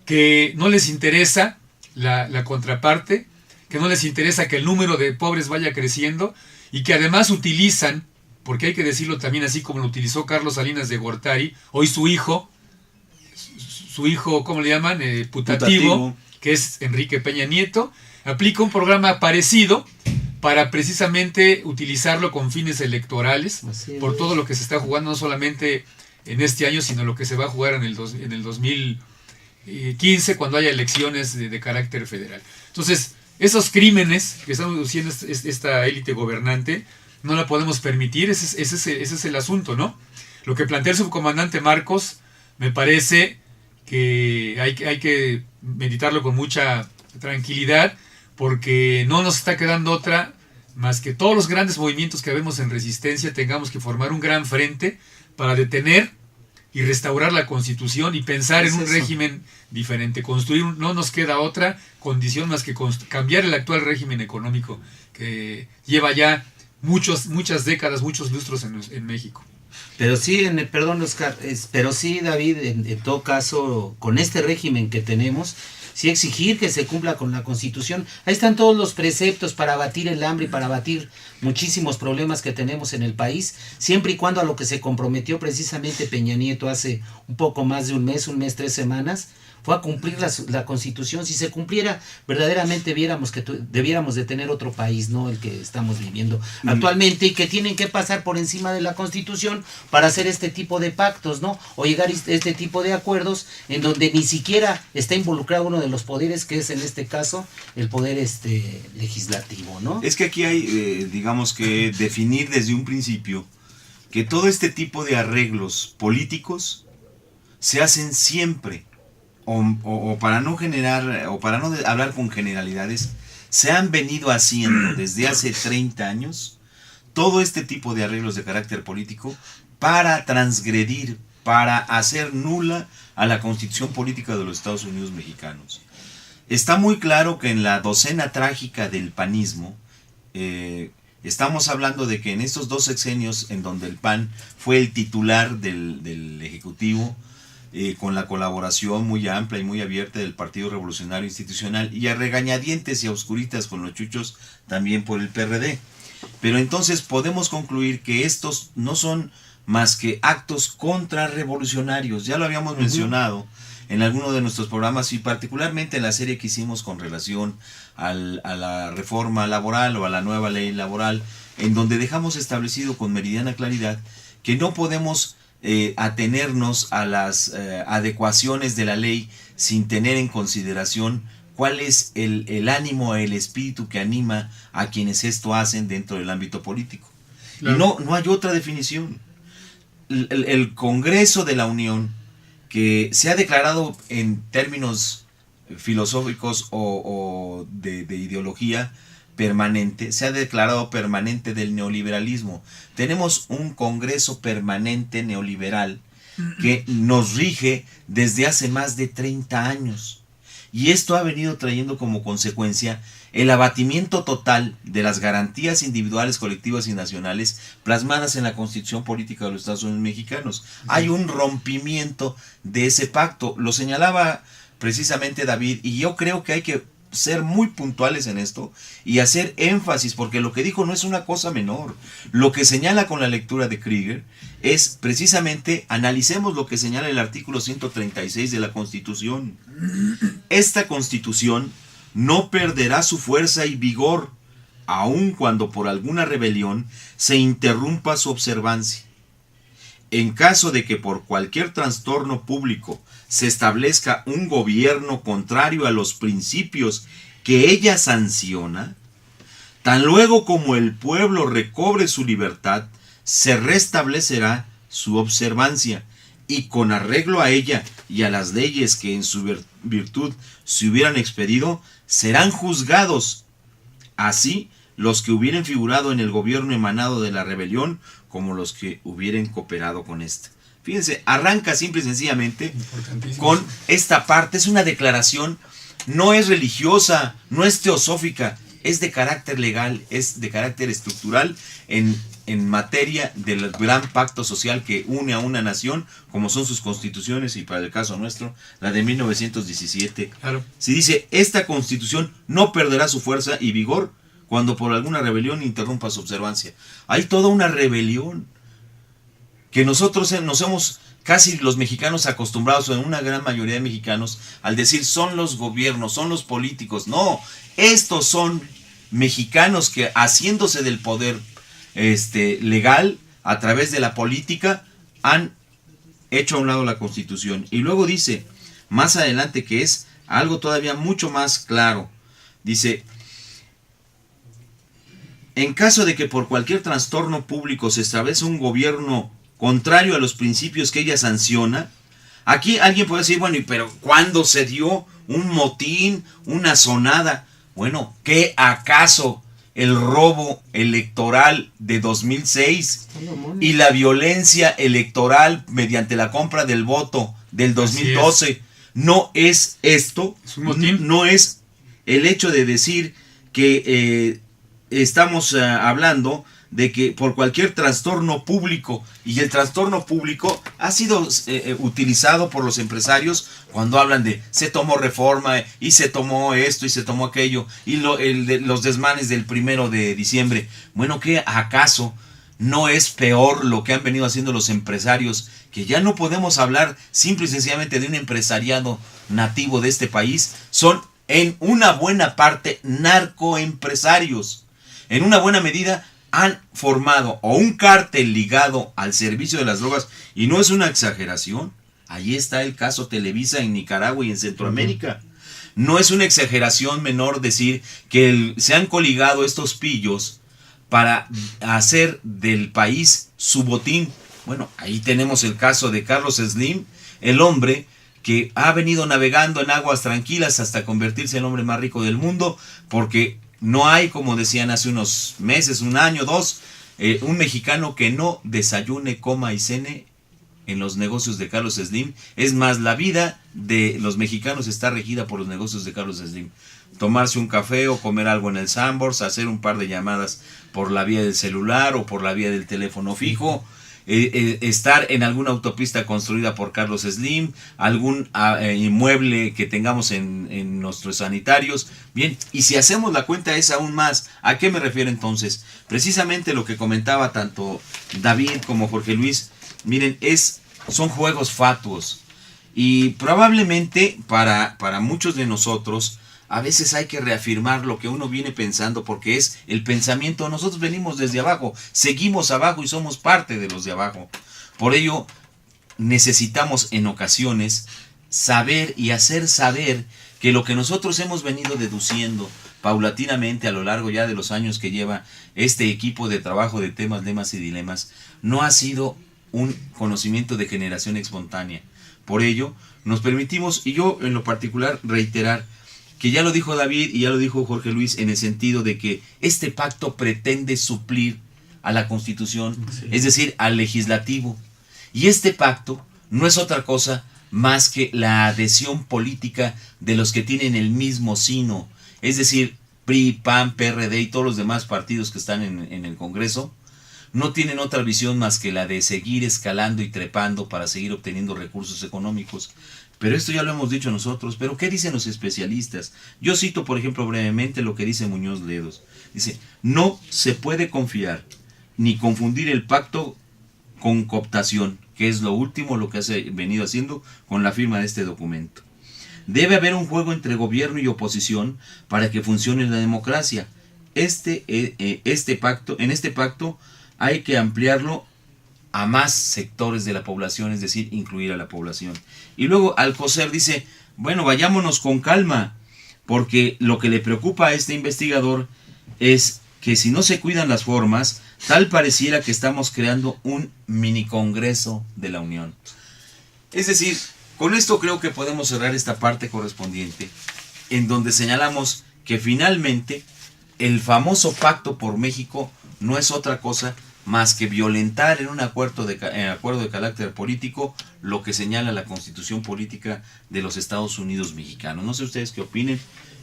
que no les interesa la contraparte, que no les interesa que el número de pobres vaya creciendo, y que además utilizan, porque hay que decirlo también así como lo utilizó Carlos Salinas de Gortari, hoy su hijo, ¿cómo le llaman? Putativo, que es Enrique Peña Nieto, aplica un programa parecido para precisamente utilizarlo con fines electorales, por todo lo que se está jugando, no solamente en este año, sino lo que se va a jugar en el 2015, cuando haya elecciones de carácter federal. Entonces, esos crímenes que están produciendo esta élite gobernante, no la podemos permitir, ese es el asunto, ¿no? Lo que plantea el subcomandante Marcos, me parece que hay que meditarlo con mucha tranquilidad, porque no nos está quedando otra más que todos los grandes movimientos que vemos en resistencia tengamos que formar un gran frente para detener y restaurar la Constitución y pensar en un régimen diferente, no nos queda otra condición más que cambiar el actual régimen económico que lleva ya muchas décadas, muchos lustros en México. Pero sí, perdón Oscar, pero sí David, en todo caso, con este régimen que tenemos, sí exigir que se cumpla con la Constitución. Ahí están todos los preceptos para abatir el hambre y para abatir muchísimos problemas que tenemos en el país, siempre y cuando a lo que se comprometió precisamente Peña Nieto hace un poco más de un mes, 3 semanas, fue a cumplir la Constitución. Si se cumpliera, verdaderamente debiéramos de tener otro país, no el que estamos viviendo actualmente, y que tienen que pasar por encima de la Constitución para hacer este tipo de pactos, ¿no? O llegar a este tipo de acuerdos en donde ni siquiera está involucrado uno de los poderes, que es en este caso el poder legislativo, ¿no? Es que aquí hay, digamos que definir desde un principio que todo este tipo de arreglos políticos se hacen siempre, o para no generar, o para no hablar con generalidades, se han venido haciendo desde hace 30 años todo este tipo de arreglos de carácter político para transgredir, para hacer nula a la Constitución política de los Estados Unidos mexicanos. Está muy claro que en la docena trágica del panismo, estamos hablando de que en estos 2 sexenios en donde el PAN fue el titular del Ejecutivo, con la colaboración muy amplia y muy abierta del Partido Revolucionario Institucional, y a regañadientes y a oscuritas con los chuchos también por el PRD. Pero entonces podemos concluir que estos no son más que actos contrarrevolucionarios. Ya lo habíamos mencionado en alguno de nuestros programas, y particularmente en la serie que hicimos con relación a la reforma laboral o a la nueva ley laboral, en donde dejamos establecido con meridiana claridad que no podemos atenernos a las adecuaciones de la ley sin tener en consideración cuál es el ánimo, el espíritu que anima a quienes esto hacen dentro del ámbito político. Claro. Y no hay otra definición. El Congreso de la Unión, que se ha declarado en términos filosóficos o de ideología permanente, se ha declarado permanente del neoliberalismo. Tenemos un Congreso permanente neoliberal que nos rige desde hace más de 30 años. Y esto ha venido trayendo como consecuencia el abatimiento total de las garantías individuales, colectivas y nacionales plasmadas en la Constitución Política de los Estados Unidos mexicanos. Hay un rompimiento de ese pacto. Lo señalaba precisamente David, y yo creo que hay que ser muy puntuales en esto y hacer énfasis, porque lo que dijo no es una cosa menor. Lo que señala con la lectura de Krieger es precisamente, analicemos lo que señala el artículo 136 de la Constitución. Esta Constitución no perderá su fuerza y vigor, aun cuando por alguna rebelión se interrumpa su observancia. En caso de que por cualquier trastorno público se establezca un gobierno contrario a los principios que ella sanciona, tan luego como el pueblo recobre su libertad, se restablecerá su observancia, y con arreglo a ella y a las leyes que en su virtud se hubieran expedido, serán juzgados, así los que hubieran figurado en el gobierno emanado de la rebelión, como los que hubieran cooperado con esta. Fíjense, arranca simple y sencillamente con esta parte. Es una declaración, no es religiosa, no es teosófica, es de carácter legal, es de carácter estructural en materia del gran pacto social que une a una nación, como son sus constituciones, y para el caso nuestro, la de 1917. Claro. Si dice, esta Constitución no perderá su fuerza y vigor cuando por alguna rebelión interrumpa su observancia. Hay toda una rebelión que nosotros nos hemos casi los mexicanos acostumbrados, o en una gran mayoría de mexicanos, al decir son los gobiernos, son los políticos. No, estos son mexicanos que, haciéndose del poder legal a través de la política, han hecho a un lado la Constitución. Y luego dice, más adelante, que es algo todavía mucho más claro, dice: en caso de que por cualquier trastorno público se establezca un gobierno contrario a los principios que ella sanciona. Aquí alguien puede decir, bueno, pero ¿cuándo se dio un motín, una sonada? Bueno, ¿qué acaso el robo electoral de 2006 y la violencia electoral mediante la compra del voto del 2012 no es esto? ¿Es un motín? No es el hecho de decir que estamos hablando de que por cualquier trastorno público, y el trastorno público ha sido utilizado por los empresarios cuando hablan de se tomó reforma y se tomó esto y se tomó aquello y los desmanes del 1 de diciembre. Bueno, ¿qué acaso no es peor lo que han venido haciendo los empresarios? Que ya no podemos hablar simple y sencillamente de un empresariado nativo de este país. Son en una buena parte narcoempresarios. En una buena medida han formado o un cártel ligado al servicio de las drogas, y no es una exageración. Ahí está el caso Televisa en Nicaragua y en Centroamérica. No es una exageración menor decir que se han coligado estos pillos para hacer del país su botín. Bueno, ahí tenemos el caso de Carlos Slim, el hombre que ha venido navegando en aguas tranquilas hasta convertirse en el hombre más rico del mundo, porque no hay, como decían hace unos meses, un año, dos, un mexicano que no desayune, coma y cene en los negocios de Carlos Slim. Es más, la vida de los mexicanos está regida por los negocios de Carlos Slim. Tomarse un café o comer algo en el Sanborns, hacer un par de llamadas por la vía del celular o por la vía del teléfono fijo, estar en alguna autopista construida por Carlos Slim, algún inmueble que tengamos en nuestros sanitarios. Bien, y si hacemos la cuenta es aún más. ¿A qué me refiero entonces? Precisamente lo que comentaba tanto David como Jorge Luis. Miren, son juegos fatuos, y probablemente para muchos de nosotros a veces hay que reafirmar lo que uno viene pensando, porque es el pensamiento. Nosotros venimos desde abajo, seguimos abajo y somos parte de los de abajo. Por ello necesitamos en ocasiones saber y hacer saber que lo que nosotros hemos venido deduciendo paulatinamente a lo largo ya de los años que lleva este equipo de trabajo de temas, lemas y dilemas, no ha sido un conocimiento de generación espontánea. Por ello nos permitimos, y yo en lo particular, reiterar que ya lo dijo David y ya lo dijo Jorge Luis, en el sentido de que este pacto pretende suplir a la Constitución, sí, es decir, al legislativo. Y este pacto no es otra cosa más que la adhesión política de los que tienen el mismo sino, es decir, PRI, PAN, PRD y todos los demás partidos que están en el Congreso. No tienen otra visión más que la de seguir escalando y trepando para seguir obteniendo recursos económicos. Pero esto ya lo hemos dicho nosotros. ¿Pero qué dicen los especialistas? Yo cito, por ejemplo, brevemente lo que dice Muñoz Ledos. Dice: no se puede confiar ni confundir el pacto con cooptación, que es lo último lo que ha venido haciendo con la firma de este documento. Debe haber un juego entre gobierno y oposición para que funcione la democracia. En este pacto hay que ampliarlo a más sectores de la población, es decir, incluir a la población. Y luego Alcocer dice: bueno, vayámonos con calma, porque lo que le preocupa a este investigador es que si no se cuidan las formas, tal pareciera que estamos creando un mini congreso de la Unión. Es decir, con esto creo que podemos cerrar esta parte correspondiente, en donde señalamos que finalmente el famoso Pacto por México no es otra cosa más que violentar en un acuerdo de carácter político lo que señala la Constitución Política de los Estados Unidos Mexicanos. No sé ustedes qué opinen,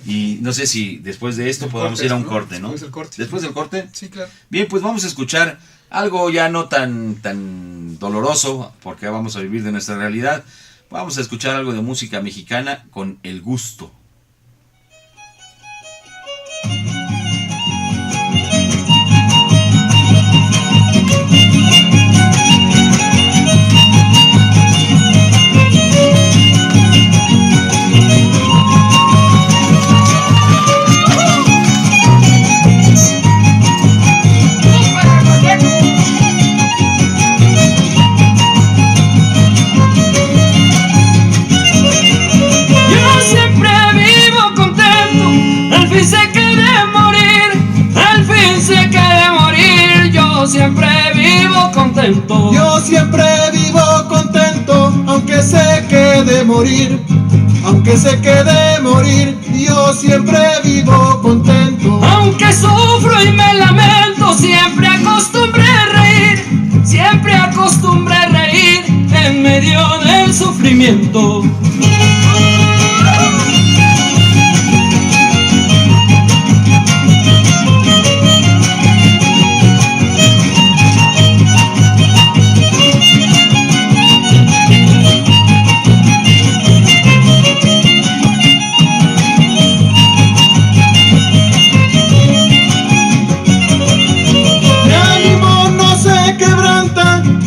y no sé si después de esto podamos ir a un corte, ¿no? ¿Después del corte? Sí, claro. Bien, pues vamos a escuchar algo ya no tan doloroso, porque vamos a vivir de nuestra realidad. Vamos a escuchar algo de música mexicana con El Gusto. vivo contento. Yo siempre vivo contento, aunque se quede morir. Aunque se quede morir, yo siempre vivo contento. Aunque sufro y me lamento, siempre acostumbré a reír. Siempre acostumbré a reír en medio del sufrimiento.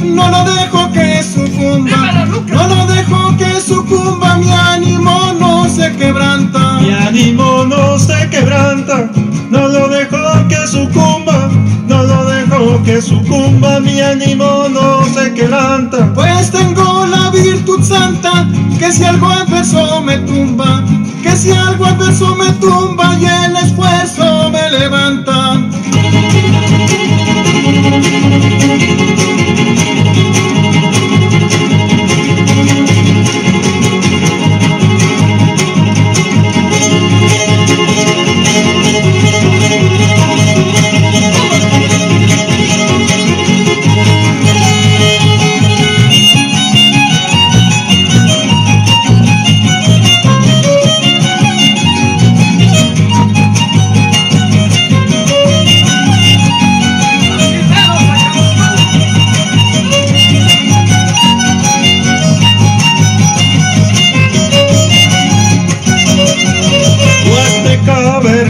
No lo dejo que sucumba, no lo dejo que sucumba, mi ánimo no se quebranta. Mi ánimo no se quebranta, no lo dejo que sucumba, no lo dejo que sucumba, mi ánimo no se quebranta. Pues tengo la virtud santa, que si algo adverso me tumba, que si algo adverso me tumba y el esfuerzo me levanta.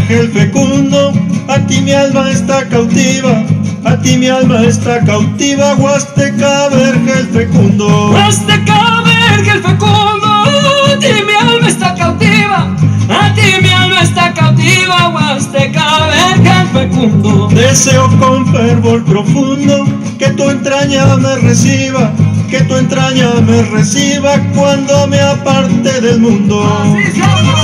El fecundo, a ti mi alma está cautiva, a ti mi alma está cautiva, Huasteca Vergel fecundo. Huasteca Vergel fecundo, a ti mi alma está cautiva, a ti mi alma está cautiva, Huasteca Vergel fecundo. Deseo con fervor profundo que tu entraña me reciba, que tu entraña me reciba cuando me aparte del mundo. Así se llama.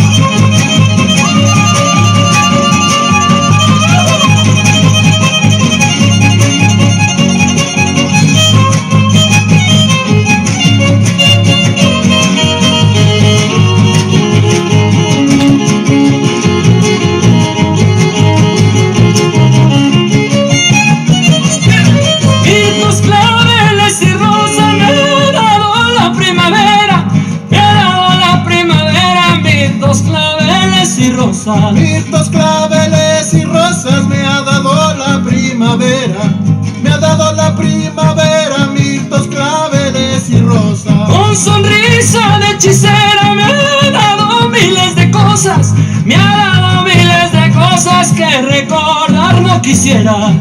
Mirtos, claveles y rosas me ha dado la primavera, me ha dado la primavera, mirtos, claveles y rosas. Con sonrisa de hechicera me ha dado miles de cosas, me ha dado miles de cosas que recordar no quisiera.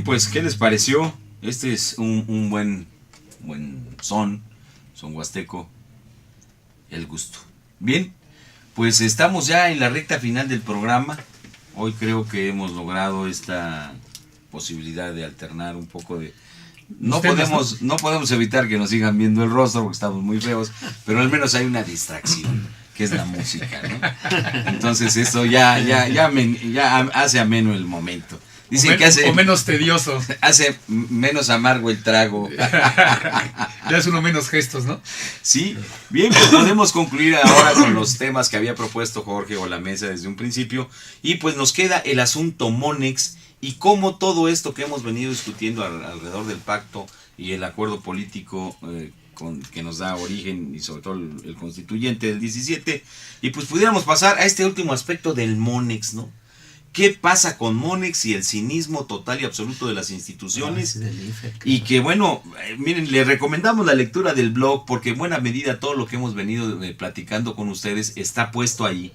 Pues, ¿qué les pareció? Este es un buen son huasteco, el gusto. Bien, pues estamos ya en la recta final del programa. Hoy creo que hemos logrado esta posibilidad de alternar un poco de... No podemos evitar que nos sigan viendo el rostro porque estamos muy feos, pero al menos hay una distracción, que es la música, ¿no? Entonces eso ya hace ameno el momento. Dicen que hace... O menos tedioso. Hace menos amargo el trago. Ya es uno menos gestos, ¿no? Sí. Bien, pues podemos concluir ahora con los temas que había propuesto Jorge o la mesa desde un principio. Y pues nos queda el asunto Monex y cómo todo esto que hemos venido discutiendo alrededor del pacto y el acuerdo político que nos da origen y sobre todo el constituyente del 17. Y pues pudiéramos pasar a este último aspecto del Monex, ¿no? ¿Qué pasa con Monex y el cinismo total y absoluto de las instituciones? Y que bueno, miren, les recomendamos la lectura del blog porque en buena medida todo lo que hemos venido platicando con ustedes está puesto ahí.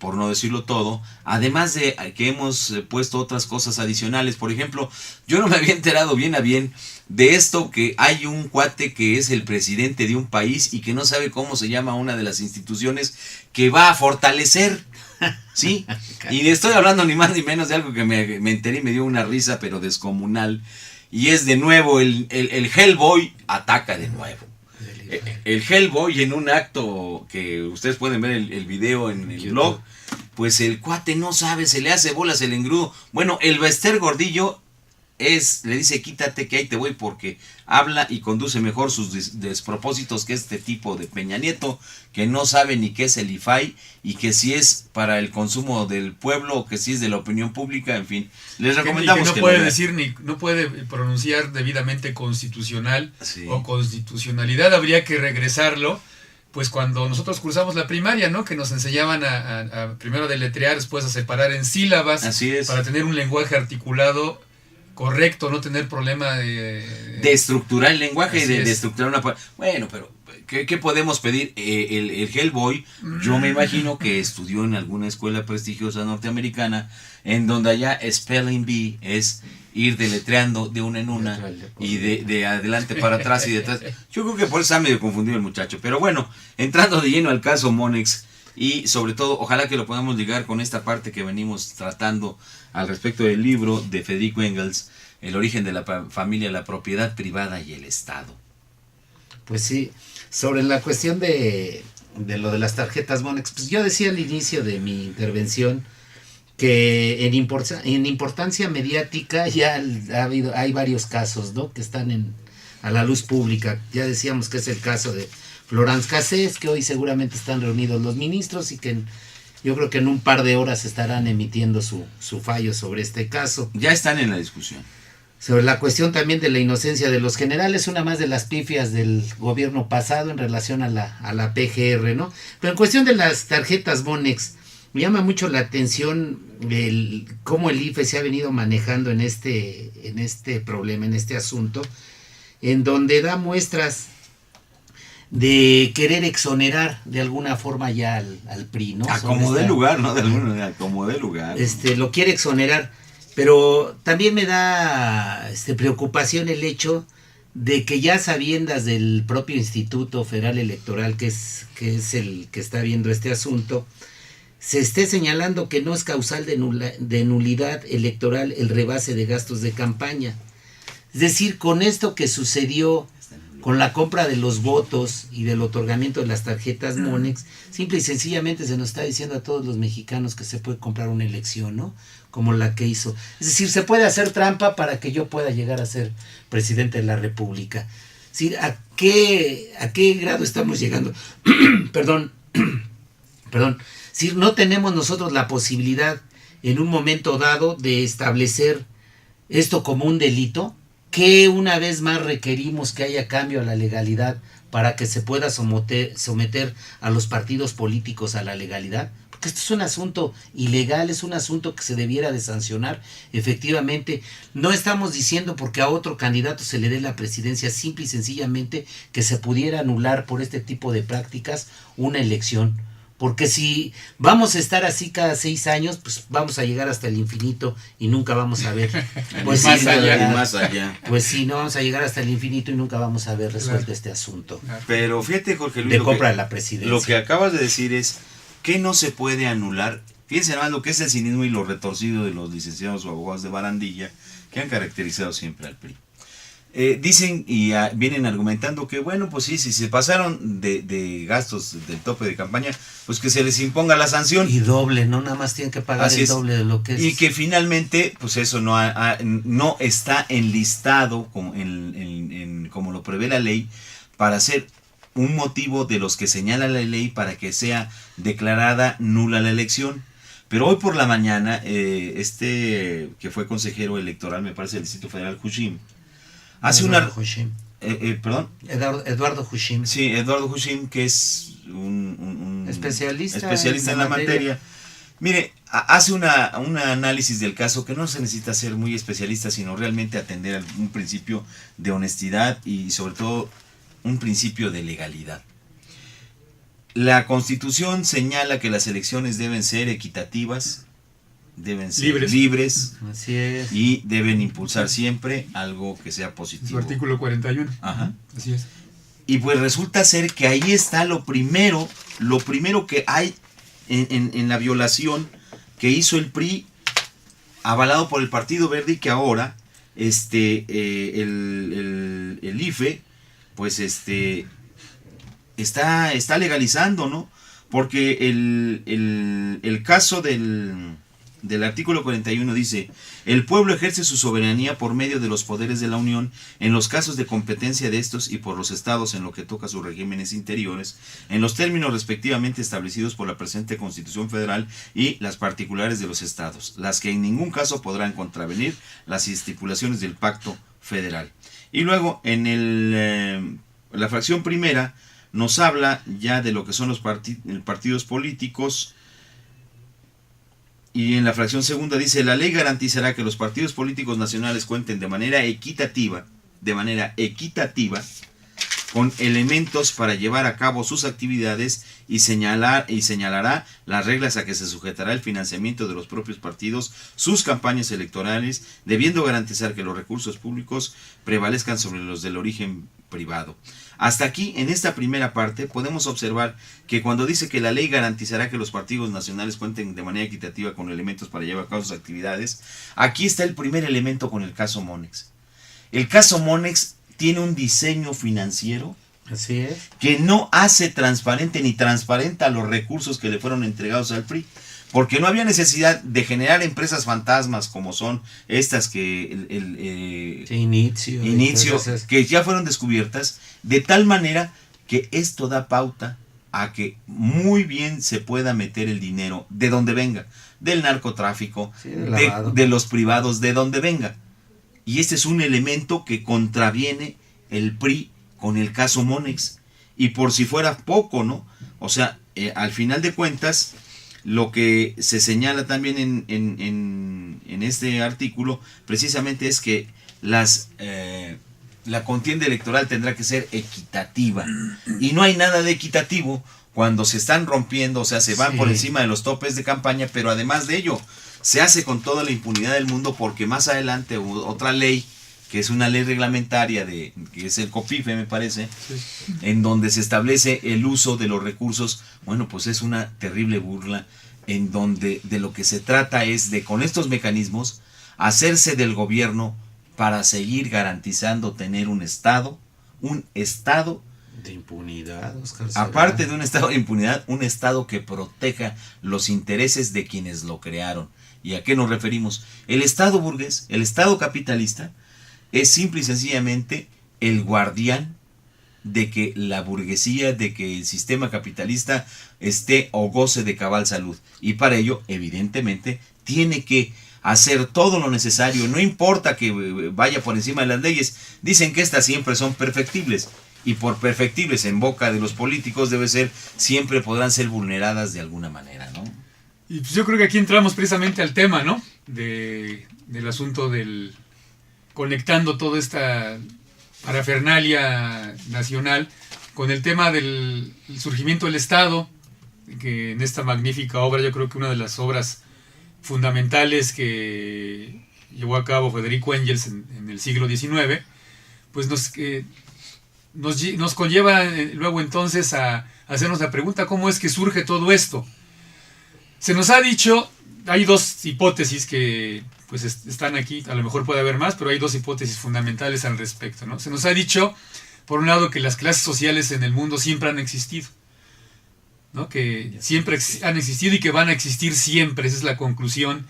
por no decirlo todo, además de que hemos puesto otras cosas adicionales. Por ejemplo, yo no me había enterado bien a bien de esto, que hay un cuate que es el presidente de un país y que no sabe cómo se llama una de las instituciones que va a fortalecer, ¿sí? Y estoy hablando ni más ni menos de algo que me enteré y me dio una risa, pero descomunal, y es de nuevo el Hellboy ataca de nuevo. El Hellboy, en un acto que ustedes pueden ver el video en el blog, pues el cuate no sabe, se le hace bolas el engrudo. Bueno, el Bester Gordillo le dice: quítate que ahí te voy, porque habla y conduce mejor sus despropósitos que este tipo de Peña Nieto, que no sabe ni qué es el IFAI y que si es para el consumo del pueblo o que si es de la opinión pública. En fin, les recomendamos que no puede decir ni no puede pronunciar debidamente constitucional, sí, o constitucionalidad. Habría que regresarlo, pues cuando nosotros cursamos la primaria, ¿no? Que nos enseñaban a primero a deletrear, después a separar en sílabas. Así es. Para tener un lenguaje articulado correcto, no tener problema de estructurar el lenguaje y de estructurar una... Bueno, pero ¿qué podemos pedir? El Hellboy, yo me imagino que estudió en alguna escuela prestigiosa norteamericana, en donde allá Spelling Bee es ir deletreando de una en una y de adelante para atrás y detrás. Yo creo que por eso está medio confundido el muchacho. Pero bueno, entrando de lleno al caso Monex, y sobre todo, ojalá que lo podamos ligar con esta parte que venimos tratando al respecto del libro de Federico Engels, El origen de la familia, la propiedad privada y el Estado. Pues sí, sobre la cuestión de lo de las tarjetas Monex, pues yo decía al inicio de mi intervención que en importancia mediática ya hay varios casos, ¿no? Que están a la luz pública. Ya decíamos que es el caso de Florence Cassés, que hoy seguramente están reunidos los ministros y que yo creo que en un par de horas estarán emitiendo su fallo sobre este caso. Ya están en la discusión. Sobre la cuestión también de la inocencia de los generales, una más de las pifias del gobierno pasado en relación a la PGR, ¿no? Pero en cuestión de las tarjetas Monex, me llama mucho la atención cómo el IFE se ha venido manejando en este problema, en este asunto, en donde da muestras de querer exonerar de alguna forma ya al PRI, ¿no? Como de lugar, ¿no? De alguna manera, como de lugar. Lo quiere exonerar, pero también me da preocupación el hecho de que ya sabiendas del propio Instituto Federal Electoral, que es el que está viendo este asunto, se esté señalando que no es causal de nulidad electoral el rebase de gastos de campaña. Es decir, con esto que sucedió con la compra de los votos y del otorgamiento de las tarjetas Monex, simple y sencillamente se nos está diciendo a todos los mexicanos que se puede comprar una elección, ¿no? Como la que hizo. Es decir, se puede hacer trampa para que yo pueda llegar a ser presidente de la República. Es decir, ¿a qué grado estamos llegando? Perdón. Si no tenemos nosotros la posibilidad en un momento dado de establecer esto como un delito, que una vez más requerimos que haya cambio a la legalidad para que se pueda someter a los partidos políticos a la legalidad, porque esto es un asunto ilegal, es un asunto que se debiera de sancionar. Efectivamente, no estamos diciendo porque a otro candidato se le dé la presidencia, simple y sencillamente que se pudiera anular por este tipo de prácticas una elección. Porque si vamos a estar así cada 6 años, pues vamos a llegar hasta el infinito y nunca vamos a ver. Pues más allá y más allá. Pues sí, no vamos a llegar hasta el infinito y nunca vamos a ver resuelto este asunto. Pero fíjate, Jorge Luis, de compra de la presidencia. Lo que acabas de decir es que no se puede anular. Fíjense nada más lo que es el cinismo y lo retorcido de los licenciados o abogados de barandilla que han caracterizado siempre al PRI. Dicen y vienen argumentando que bueno, pues sí, si se pasaron de gastos del tope de campaña, pues que se les imponga la sanción. Y doble, no nada más tienen que pagar así el doble de lo que es. Y que finalmente, pues eso no está enlistado como lo prevé la ley, para ser un motivo de los que señala la ley para que sea declarada nula la elección. Pero hoy por la mañana, que fue consejero electoral, me parece, del Distrito Federal, Hushim, hace perdón. Eduardo Hushim. Sí, Eduardo Hushim, que es un especialista en la materia. Mire, hace un análisis del caso que no se necesita ser muy especialista, sino realmente atender a un principio de honestidad y sobre todo un principio de legalidad. La Constitución señala que las elecciones deben ser equitativas, deben ser libres Así es. y deben impulsar siempre algo que sea Su positivo. artículo 41. Ajá. Así es. Y pues resulta ser que ahí está lo primero que hay en la violación que hizo el PRI, avalado por el Partido Verde, y que ahora el IFE pues está legalizando, ¿no? Porque el caso del artículo 41 dice: el pueblo ejerce su soberanía por medio de los poderes de la Unión en los casos de competencia de estos y por los estados en lo que toca a sus regímenes interiores, en los términos respectivamente establecidos por la presente Constitución Federal y las particulares de los estados, las que en ningún caso podrán contravenir las estipulaciones del Pacto Federal. Y luego en la fracción primera nos habla ya de lo que son los partidos políticos. Y en la fracción segunda dice: la ley garantizará que los partidos políticos nacionales cuenten de manera equitativa, con elementos para llevar a cabo sus actividades y señalará las reglas a que se sujetará el financiamiento de los propios partidos, sus campañas electorales, debiendo garantizar que los recursos públicos prevalezcan sobre los del origen privado. Hasta aquí, en esta primera parte, podemos observar que cuando dice que la ley garantizará que los partidos nacionales cuenten de manera equitativa con elementos para llevar a cabo sus actividades, aquí está el primer elemento con el caso Monex. El caso Monex tiene un diseño financiero Así es. que no hace transparente ni transparenta los recursos que le fueron entregados al PRI, porque no había necesidad de generar empresas fantasmas como son estas que Inicio, que ya fueron descubiertas, de tal manera que esto da pauta a que muy bien se pueda meter el dinero de donde venga, del narcotráfico, sí, de los privados, de donde venga. Y este es un elemento que contraviene el PRI con el caso Monex. Y por si fuera poco, ¿no? O sea, al final de cuentas, lo que se señala también en este artículo precisamente es que la contienda electoral tendrá que ser equitativa. Y no hay nada de equitativo cuando se están rompiendo, o sea, se van por encima de los topes de campaña, pero además de ello, se hace con toda la impunidad del mundo, porque más adelante otra ley, que es una ley reglamentaria que es el COFIFE, me parece, en donde se establece el uso de los recursos. Bueno, pues es una terrible burla, en donde de lo que se trata es de, con estos mecanismos, hacerse del gobierno para seguir garantizando tener un estado de impunidad, Oscar. Aparte de un estado de impunidad, un estado que proteja los intereses de quienes lo crearon. ¿Y a qué nos referimos? El estado burgués, el estado capitalista, es simple y sencillamente el guardián de que la burguesía, de que el sistema capitalista esté o goce de cabal salud. Y para ello, evidentemente, tiene que hacer todo lo necesario. No importa que vaya por encima de las leyes. Dicen que estas siempre son perfectibles. Y por perfectibles en boca de los políticos siempre podrán ser vulneradas de alguna manera, ¿no? Y pues yo creo que aquí entramos precisamente al tema, ¿no? Del asunto conectando toda esta parafernalia nacional con el tema del surgimiento del Estado, que en esta magnífica obra, yo creo que una de las obras fundamentales que llevó a cabo Federico Engels en el siglo XIX, pues nos conlleva luego entonces a hacernos la pregunta: ¿cómo es que surge todo esto? Se nos ha dicho, hay dos hipótesis que pues están aquí, a lo mejor puede haber más, pero hay dos hipótesis fundamentales al respecto, ¿no? Se nos ha dicho, por un lado, que las clases sociales en el mundo siempre han existido, ¿no? Que siempre han existido y que van a existir siempre. Esa es la conclusión,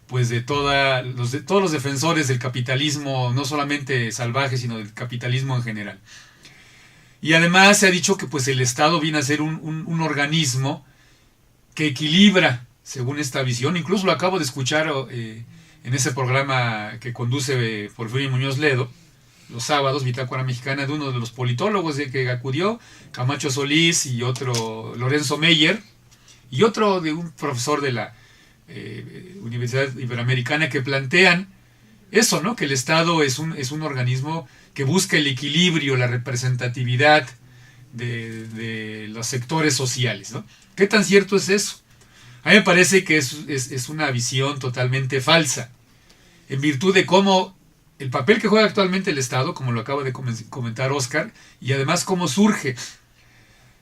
pues, de todos los defensores del capitalismo, no solamente salvaje, sino del capitalismo en general. Y además se ha dicho que pues el Estado viene a ser un organismo que equilibra, según esta visión. Incluso lo acabo de escuchar en ese programa que conduce Porfirio Muñoz Ledo, los sábados, Bitácora Mexicana, de uno de los politólogos que acudió, Camacho Solís, y otro, Lorenzo Meyer, y otro de un profesor de la Universidad Iberoamericana, que plantean eso, ¿no? Que el Estado es un organismo que busca el equilibrio, la representatividad de los sectores sociales, ¿no? ¿Qué tan cierto es eso? A mí me parece que es una visión totalmente falsa, en virtud de cómo el papel que juega actualmente el Estado, como lo acaba de comentar Oscar, y además cómo surge.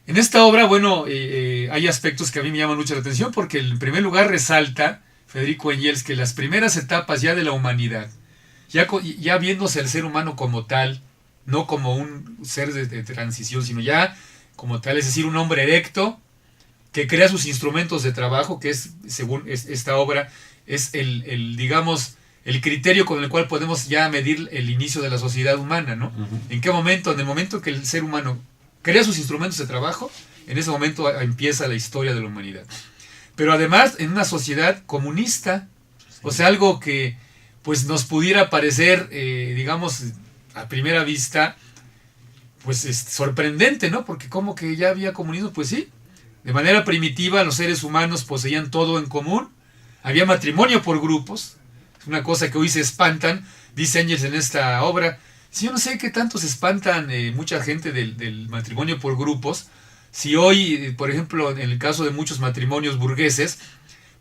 En esta obra, bueno, hay aspectos que a mí me llaman mucho la atención, porque en primer lugar resalta Federico Engels que las primeras etapas ya de la humanidad, ya viéndose al ser humano como tal, no como un ser de transición, sino ya como tal, es decir, un hombre erecto, que crea sus instrumentos de trabajo, que es, según esta obra, es digamos, el criterio con el cual podemos ya medir el inicio de la sociedad humana, ¿no? Uh-huh. ¿En qué momento? En el momento que el ser humano crea sus instrumentos de trabajo, en ese momento empieza la historia de la humanidad. Pero además, en una sociedad comunista, sí. O sea, algo que pues nos pudiera parecer, digamos, a primera vista, pues sorprendente, ¿no? Porque como que ya había comunismo, pues sí. De manera primitiva, los seres humanos poseían todo en común. Había matrimonio por grupos. Es una cosa que hoy se espantan, dice Engels en esta obra. Si yo no sé qué tanto se espantan mucha gente del matrimonio por grupos. Si hoy, por ejemplo, en el caso de muchos matrimonios burgueses,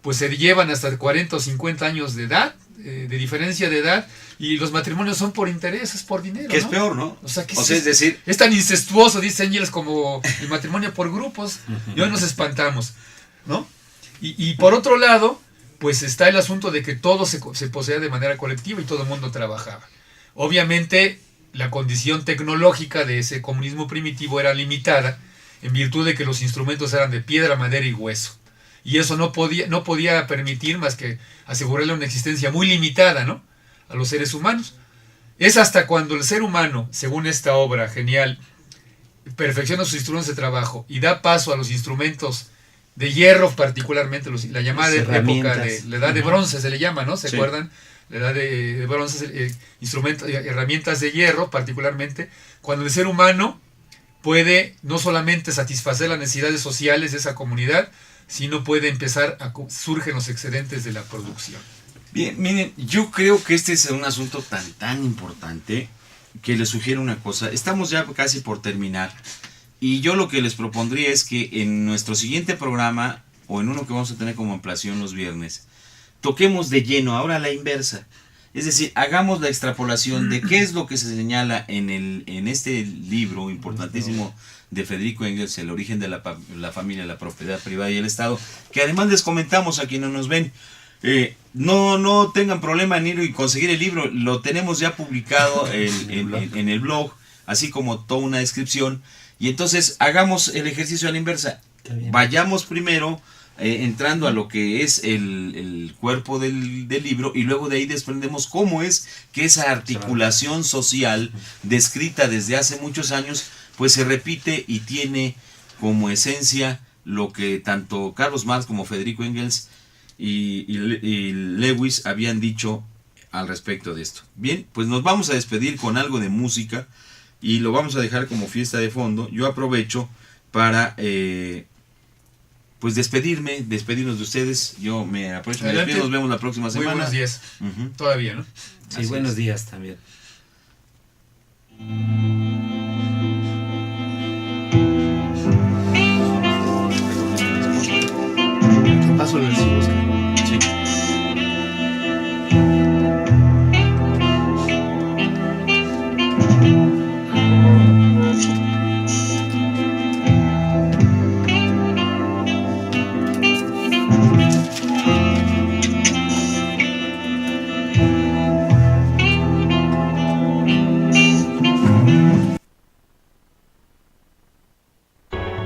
pues se llevan hasta 40 o 50 años de edad, de diferencia de edad, y los matrimonios son por intereses, por dinero, que es peor, ¿no? O sea, es decir, es tan incestuoso, dice Engels, como el matrimonio por grupos, y hoy nos espantamos, ¿no? Y por otro lado, pues está el asunto de que todo se posea de manera colectiva y todo el mundo trabajaba. Obviamente, la condición tecnológica de ese comunismo primitivo era limitada, en virtud de que los instrumentos eran de piedra, madera y hueso. Y eso no podía permitir más que asegurarle una existencia muy limitada, ¿no?, a los seres humanos. Es hasta cuando el ser humano, según esta obra genial, perfecciona sus instrumentos de trabajo y da paso a los instrumentos de hierro, particularmente la llamada época de la edad de bronce, se le llama, ¿no? ¿Se sí. acuerdan? La edad de bronce, herramientas de hierro, particularmente, cuando el ser humano puede no solamente satisfacer las necesidades sociales de esa comunidad, sino puede empezar surgen los excedentes de la producción. Bien, miren, yo creo que este es un asunto tan importante que les sugiero una cosa. Estamos ya casi por terminar y yo lo que les propondría es que en nuestro siguiente programa, o en uno que vamos a tener como ampliación los viernes, toquemos de lleno ahora la inversa. Es decir, hagamos la extrapolación de qué es lo que se señala en este libro importantísimo de Federico Engels, El origen de la familia, la propiedad privada y el Estado, que además les comentamos a quienes nos ven. No tengan problema en ir y conseguir el libro, lo tenemos ya publicado en el blog, así como toda una descripción, y entonces hagamos el ejercicio a la inversa. Vayamos primero entrando a lo que es el cuerpo del libro, y luego de ahí desprendemos cómo es que esa articulación social descrita desde hace muchos años pues se repite y tiene como esencia lo que tanto Carlos Marx como Federico Engels y Lewis habían dicho al respecto de esto. Bien, pues nos vamos a despedir con algo de música y lo vamos a dejar como fiesta de fondo. Yo aprovecho para pues despedirnos de ustedes. Yo me aprovecho, me despido, nos vemos la próxima semana. Muy buenos días. Todavía, ¿no? Sí, así buenos días también. Paso el versículo. Sí.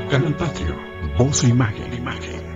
Canal Patrio, voz e imagen.